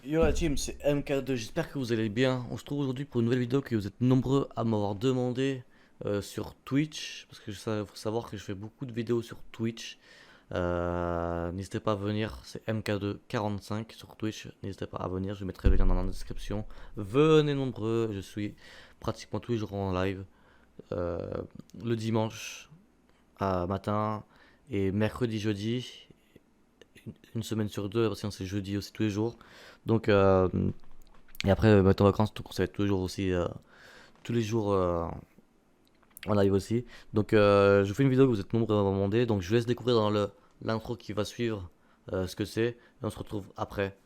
Yo la team, c'est MK2, j'espère que vous allez bien. On se trouve aujourd'hui pour une nouvelle vidéo que vous êtes nombreux à m'avoir demandé sur Twitch. Parce que faut savoir que je fais beaucoup de vidéos sur Twitch. N'hésitez pas à venir, c'est MK245 sur Twitch. N'hésitez pas à venir, je mettrai le lien dans la description. Venez nombreux, je suis pratiquement tous les jours en live. euh, le dimanche à matin et mercredi, jeudi. Une semaine sur deux, parce que c'est jeudi aussi tous les jours. Donc, et après, mettre en vacances, tout, ça va être toujours aussi, tous les jours en live aussi. Donc, je vous fais une vidéo que vous êtes nombreux à me demander. Donc, je vous laisse découvrir dans l'intro qui va suivre ce que c'est. Et on se retrouve après.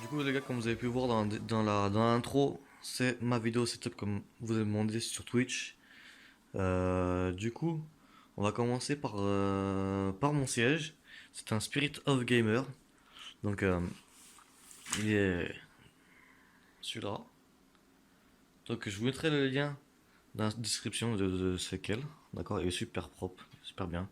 Du coup, les gars, comme vous avez pu voir dans l'intro, c'est ma vidéo setup comme vous avez demandé sur Twitch. Du coup, on va commencer par mon siège. C'est un Spirit of Gamer. Donc, il est celui-là. Donc, je vous mettrai le lien dans la description de c'est quel. D'accord, il est super propre, super bien.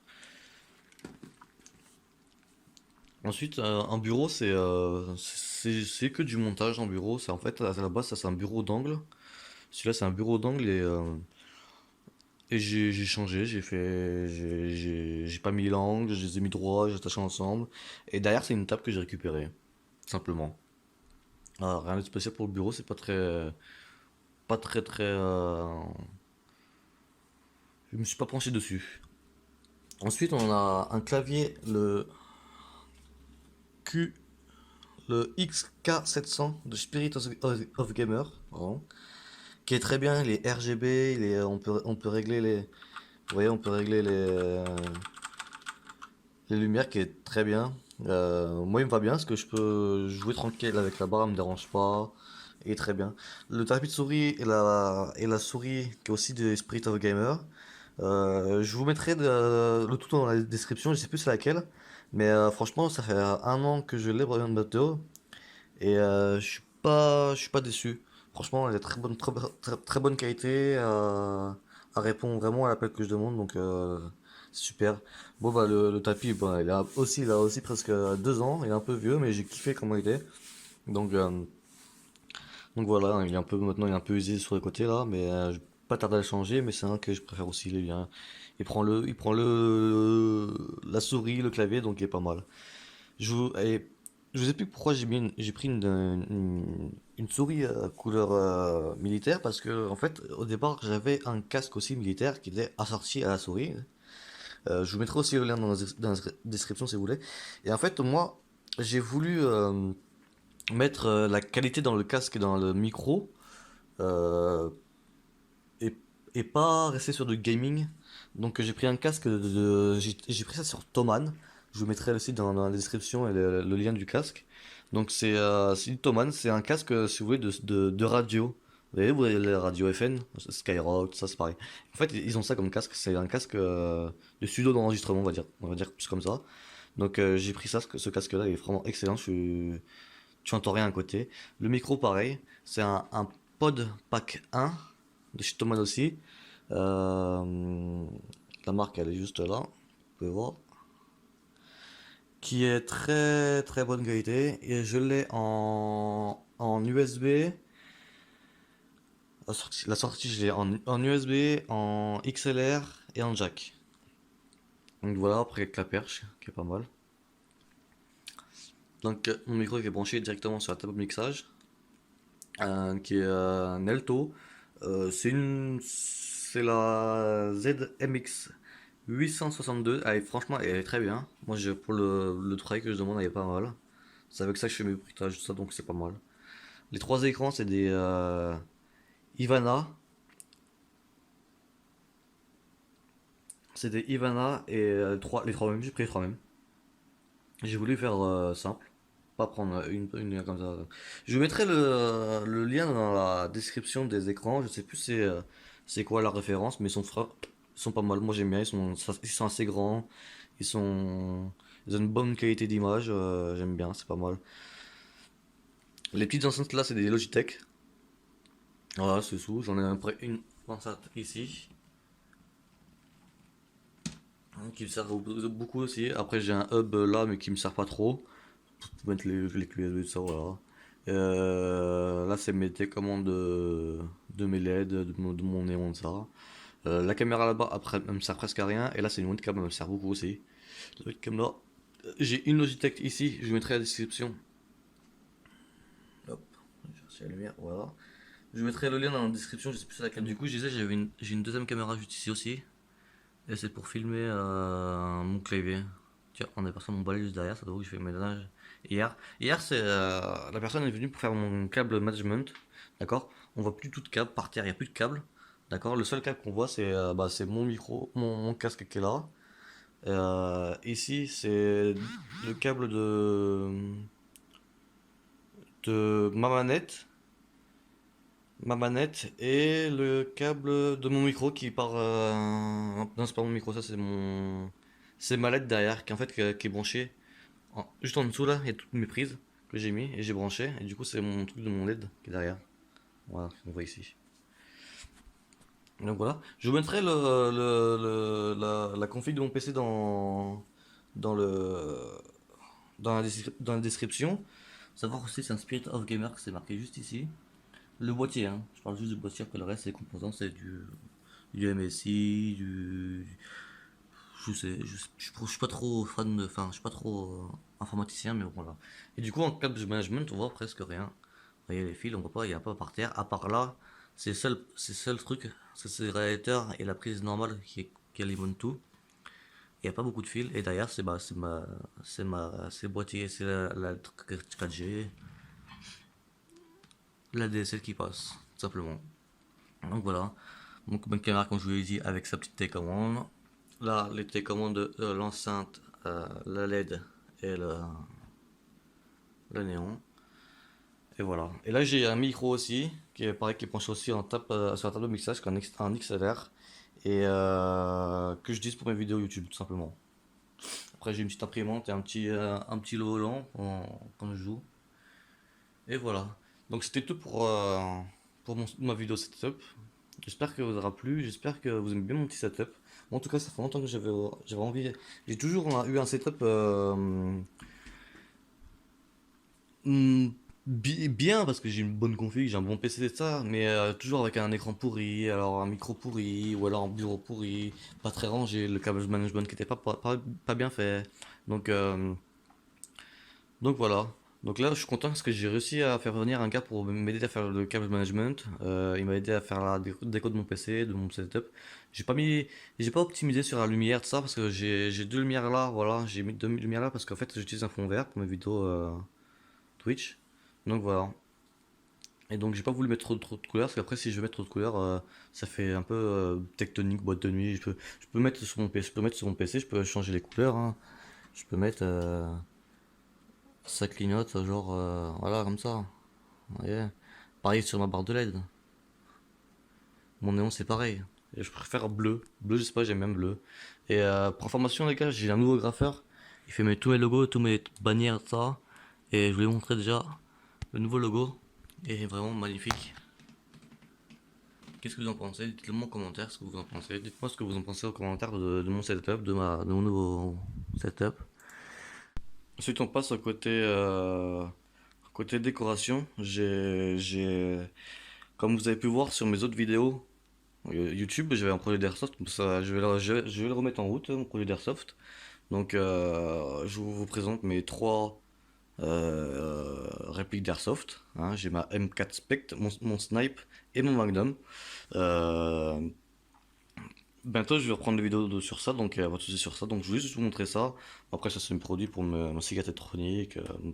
Ensuite, un bureau, c'est que du montage en bureau. C'est en fait, à la base, ça c'est un bureau d'angle. Celui-là, c'est un bureau d'angle et j'ai changé. J'ai pas mis l'angle, je les ai mis droit, j'ai attaché ensemble. Et derrière, c'est une table que j'ai récupérée, simplement. Rien de spécial pour le bureau, c'est pas très. Je me suis pas penché dessus. Ensuite, on a un clavier, Q, le XK700 de Spirit of Gamer, pardon, qui est très bien. Il est RGB, on peut régler vous voyez, on peut régler les lumières, qui est très bien. Moi, il me va bien parce que je peux jouer tranquille avec la barre, elle me dérange pas. Il est très bien. Le tapis de souris et la souris qui est aussi de Spirit of Gamer. Je vous mettrai le tout dans la description, je sais plus c'est laquelle. Mais franchement, ça fait un an que je l'ai, Brian Bateau. Et je suis pas déçu. Franchement, elle est très bonne qualité. Elle répond vraiment à l'appel que je demande. Donc, c'est super. Bon, bah, le tapis, bah, il a aussi presque 2 ans. Il est un peu vieux, mais j'ai kiffé comment il est. Donc, voilà, maintenant, il est un peu usé sur le côté là. Mais je vais pas tarder à le changer. Mais c'est un que je préfère aussi. Il est bien. Il prend la souris, le clavier, donc il est pas mal. Et je vous explique pourquoi j'ai pris une souris couleur militaire parce que en fait au départ j'avais un casque aussi militaire qui était assorti à la souris. Je vous mettrai aussi le lien dans la description si vous voulez. Et en fait moi j'ai voulu mettre la qualité dans le casque et dans le micro euh, et, et pas rester sur du gaming. Donc j'ai pris un casque j'ai pris ça sur Thomann. Je vous mettrai aussi dans la description et le lien du casque. Donc c'est du Thomann, c'est un casque si vous voulez de radio. Vous voyez les radios FN, Skyrock, tout ça c'est pareil. En fait ils ont ça comme casque, c'est un casque de studio d'enregistrement on va dire plus comme ça. Donc j'ai pris ça, ce casque-là il est vraiment excellent, tu entends rien à côté. Le micro pareil, c'est un Pod Pack 1 de chez Thomann aussi. Euh, la marque, elle est juste là, vous pouvez voir. Qui est très bonne qualité. Et je l'ai en USB. La sortie, je l'ai en USB, en XLR et en jack. Donc voilà, après avec la perche, qui est pas mal. Donc mon micro qui est branché directement sur la table de mixage, qui est un Alto. C'est une c'est la ZMX 862. Elle franchement, elle est très bien. Moi, pour le travail que je demande, elle est pas mal. C'est avec ça que je fais mes bruitages, tout ça, donc c'est pas mal. Les trois écrans, c'est des Ivana. C'est des Ivana et les trois mêmes. J'ai pris les trois mêmes. J'ai voulu faire simple, pas prendre une comme ça. Je vous mettrai le lien dans la description des écrans. Je sais plus c'est quoi la référence, mais ils sont pas mal. Moi j'aime bien. Ils sont assez grands. Ils sont, ils ont une bonne qualité d'image. J'aime bien, c'est pas mal. Les petites enceintes là, c'est des Logitech. Voilà, c'est tout. J'en ai une enceinte ici, hein, qui me sert beaucoup aussi. Après j'ai un hub là, mais qui me sert pas trop. Pour mettre les clés USB, ça, voilà. Là, c'est mes télécommandes de mes LED, de mon néon, de ça. La caméra là-bas, après, elle me sert presque à rien. Et là, c'est une webcam, elle me sert beaucoup aussi. La webcam là, j'ai une Logitech ici, je vous mettrai la description. Hop, j'ai la lumière, voilà. Je mettrai le lien dans la description, je sais plus c'est laquelle. Du coup, je disais, j'ai une deuxième caméra juste ici aussi. Et c'est pour filmer mon clavier. Tiens, on est passé mon balai juste derrière, ça doit que je fais le ménage hier. Hier, c'est la personne est venue pour faire mon câble management. D'accord. On voit plus tout de câble par terre, il n'y a plus de câble. D'accord. Le seul câble qu'on voit, c'est mon micro, mon casque qui est là. Ici, c'est le câble de ma manette et le câble de mon micro qui part. Non, c'est pas mon micro, ça c'est ma LED derrière qui en fait qui est branchée juste en dessous là. Il y a toutes mes prises que j'ai mis et j'ai branché et du coup c'est mon truc de mon LED qui est derrière. Voilà, on voit ici. Donc voilà, je vous mettrai la config de mon PC dans le dans la description. Savoir aussi c'est un Spirit of Gamer, c'est marqué juste ici. Le boîtier, hein. Je parle juste du boîtier, après le reste, c'est composants, c'est du MSI, je suis pas trop fan de. Enfin, je suis pas trop informaticien, mais voilà. Et du coup, en câble de management, on voit presque rien. Vous voyez les fils, on voit pas, il y a pas par terre. À part là, c'est le seul truc, c'est le radiateur et la prise normale qui alimente tout. Il n'y a pas beaucoup de fils. Et derrière, c'est le boîtier, c'est la 4G, la DSL qui passe, tout simplement. Donc voilà. Donc bonne caméra comme je vous l'ai dit avec sa petite télécommande. Là les télécommandes de l'enceinte, la LED et le néon. Et voilà. Et là j'ai un micro aussi qui est pareil qui est penché aussi sur la table de mixage qui est un XLR et que j'utilise pour mes vidéos YouTube tout simplement. Après j'ai une petite imprimante et un petit lot volant quand je joue. Et voilà. Donc c'était tout pour ma vidéo setup. J'espère que vous aura plu, j'espère que vous aimez bien mon petit setup. Moi, en tout cas, ça fait longtemps que j'avais envie. J'ai toujours eu un setup hmm, bien parce que j'ai une bonne config, j'ai un bon PC et ça, mais toujours avec un écran pourri, alors un micro pourri, ou alors un bureau pourri, pas très rangé, le câble management qui était pas bien fait. Donc, euh, Donc voilà. Donc là, je suis content parce que j'ai réussi à faire venir un gars pour m'aider à faire le câble management. Il m'a aidé à faire la déco de mon PC, de mon setup. J'ai pas optimisé sur la lumière, tout ça, parce que j'ai deux lumières là, voilà. J'ai mis deux lumières là parce qu'en fait, j'utilise un fond vert pour mes vidéos Twitch. Donc voilà. Et donc j'ai pas voulu mettre trop de couleurs parce qu'après si je veux mettre trop de couleurs ça fait un peu tectonique boîte de nuit. Je peux mettre sur mon PC, je peux mettre sur mon PC, je peux changer les couleurs, hein. Je peux mettre ça clignote, genre, voilà, comme ça. Vous voyez. Pareil sur ma barre de LED. Mon néon, c'est pareil. Et je préfère bleu. Bleu, je sais pas, j'aime même bleu. Et pour information, les gars, j'ai un nouveau graffeur. Il fait tous mes logos, tous mes bannières, tout ça. Et je vous l'ai montré déjà. Le nouveau logo est vraiment magnifique. Qu'est-ce que vous en pensez? Dites-le moi en commentaire ce que vous en pensez. Dites-moi ce que vous en pensez en commentaire de mon setup, de mon nouveau setup. Ensuite, on passe au côté décoration. Comme vous avez pu voir sur mes autres vidéos YouTube, j'avais un projet d'airsoft. Ça, je vais le remettre en route, mon projet d'airsoft. Donc, je vous présente mes trois répliques d'airsoft, hein. J'ai ma M4 Spect, mon snipe et mon Magnum. Euh, bientôt je vais reprendre des vidéos sur ça, donc pas de soucis sur ça. Donc je voulais juste vous montrer ça. Après ça c'est un produit pour ma cigarette électronique, mon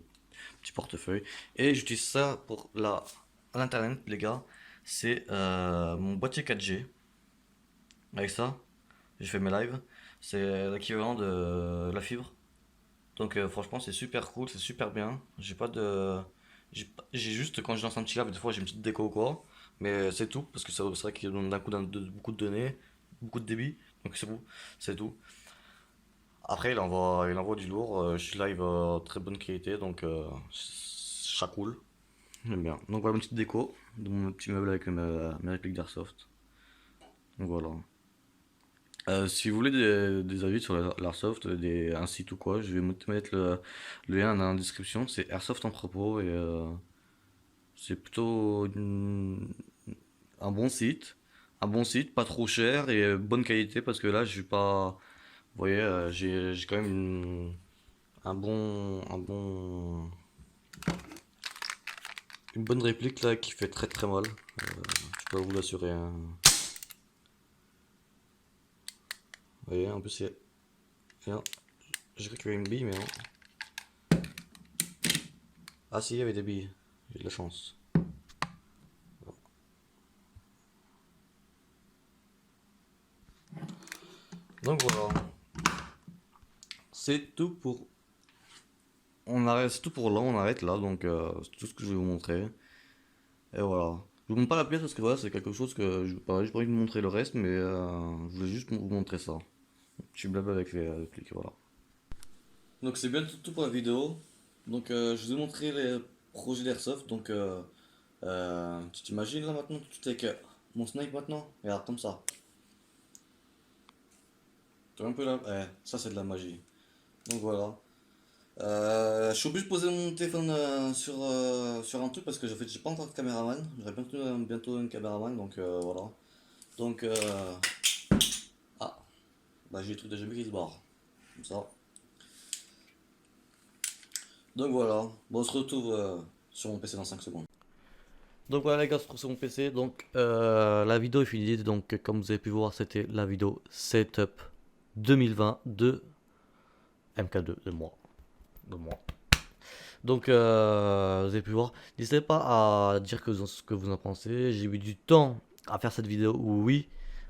petit portefeuille. Et j'utilise ça pour l'internet les gars. C'est mon boîtier 4G. Avec ça, j'ai fait mes lives. C'est l'équivalent de la fibre. Donc franchement c'est super cool, c'est super bien. J'ai pas de... J'ai juste quand je lance un petit live, des fois j'ai une petite déco ou quoi. Mais c'est tout, parce que c'est vrai qu'il donne d'un coup beaucoup de données, beaucoup de débit. Donc c'est bon, c'est tout. Après il envoie du lourd. Je suis live très bonne qualité, donc ça cool. J'aime bien. Donc voilà une petite déco de mon petit meuble avec mes répliques d'Airsoft. Donc voilà. Si vous voulez des avis sur l'Airsoft, un site ou quoi, je vais te mettre le lien dans la description. C'est Airsoft Entrepôt et c'est plutôt un bon site. Un bon site, pas trop cher et bonne qualité parce que là, je suis pas. Vous voyez, j'ai quand même une bonne réplique là qui fait très très mal. Je peux vous l'assurer, hein. Vous voyez, en plus, tiens, j'ai cru qu'il y avait une bille, mais non. Ah si, il y avait des billes. J'ai de la chance. Donc voilà. C'est tout pour. C'est tout pour là, on arrête là, donc c'est tout ce que je vais vous montrer. Et voilà. Je vous montre pas la pièce parce que voilà, c'est quelque chose que j'ai pas envie de vous montrer le reste, mais je voulais juste vous montrer ça. Je suis blabla avec les clics, voilà. Donc c'est bien tout pour la vidéo. Donc je vous ai montré les projets d'Airsoft. Donc tu t'imagines là maintenant, tout avec mon snipe maintenant? Regarde comme ça. Tu vois un peu là? Ouais, ça c'est de la magie. Donc voilà. Je suis obligé de poser mon téléphone sur un truc parce que en fait, j'ai pas encore de caméraman. J'aurai bientôt un caméraman, donc voilà. Donc, ah, bah j'ai le truc de jamais qui se barre. Comme ça. Donc voilà. Bon, on se retrouve sur mon PC dans 5 secondes. Donc voilà les gars, on se retrouve sur mon PC. Donc la vidéo est finie. Donc comme vous avez pu voir, c'était la vidéo Setup 2020 de MK2 de moi. De moi. Donc, vous avez pu voir. N'hésitez pas à dire ce que vous en pensez. J'ai eu du temps à faire cette vidéo, oui,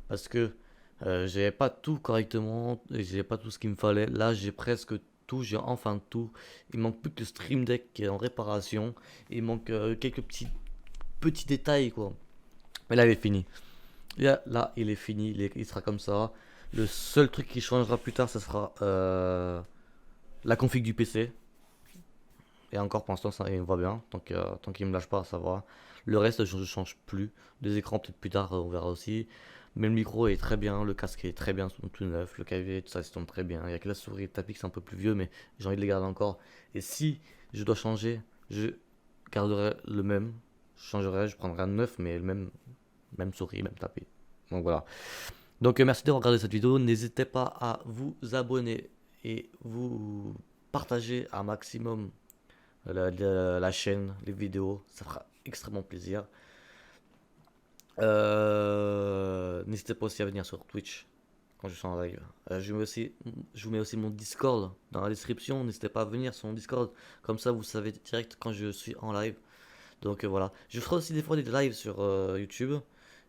parce que j'avais pas tout correctement, et j'avais pas tout ce qu'il me fallait. Là, j'ai presque tout, j'ai enfin tout. Il manque plus que le Stream Deck qui est en réparation. Il manque quelques petits détails, quoi. Mais là, il est fini. Là, il est fini, il sera comme ça. Le seul truc qui changera plus tard, ce sera la config du PC. Et encore pour l'instant ça il va bien, tant qu'il me lâche pas ça va. Le reste je ne change plus. Les écrans peut-être plus tard on verra aussi. Mais le micro est très bien, le casque est très bien, tout neuf, le clavier tout ça se tourne très bien. Il y a que la souris et le tapis qui sont un peu plus vieux mais j'ai envie de les garder encore. Et si je dois changer, je garderai le même. Je changerai, je prendrai un neuf mais même souris, même tapis. Donc voilà. Donc merci d'avoir regardé cette vidéo. N'hésitez pas à vous abonner et vous partager un maximum la chaîne, les vidéos, ça fera extrêmement plaisir. N'hésitez pas aussi à venir sur Twitch quand je suis en live. Je vous mets aussi mon Discord dans la description. N'hésitez pas à venir sur mon Discord, comme ça vous savez direct quand je suis en live. Donc voilà. Je ferai aussi des fois des lives sur YouTube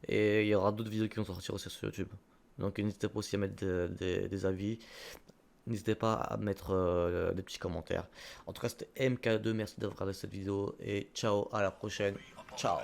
et il y aura d'autres vidéos qui vont sortir aussi sur YouTube. Donc n'hésitez pas aussi à mettre des avis. N'hésitez pas à mettre des petits commentaires. En tout cas, c'était MK2. Merci d'avoir regardé cette vidéo. Et ciao, à la prochaine. Ciao.